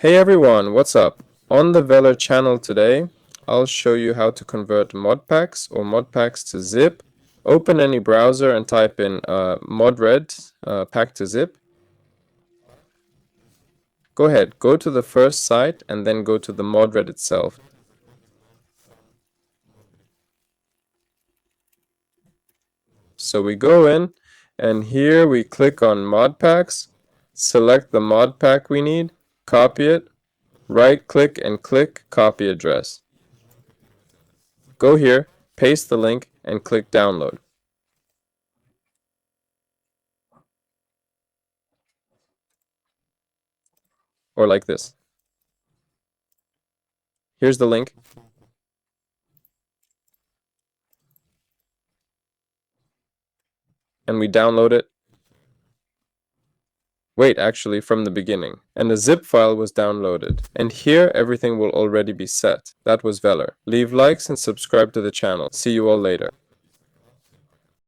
Hey everyone, what's up? On the Velar channel today, I'll show you how to convert modpacks or modpacks to zip. Open any browser and type in Modrinth pack to zip. Go ahead, go to the first site and then go to the Modrinth itself. So we go in and here we click on modpacks, select the mod pack we need, copy it, right click and click copy address. Go here, paste the link and click download. Or like this. Here's the link. And we download it. Wait, actually from the beginning. And the zip file was downloaded. And here everything will already be set. That was Velar. Leave likes and subscribe to the channel. See you all later.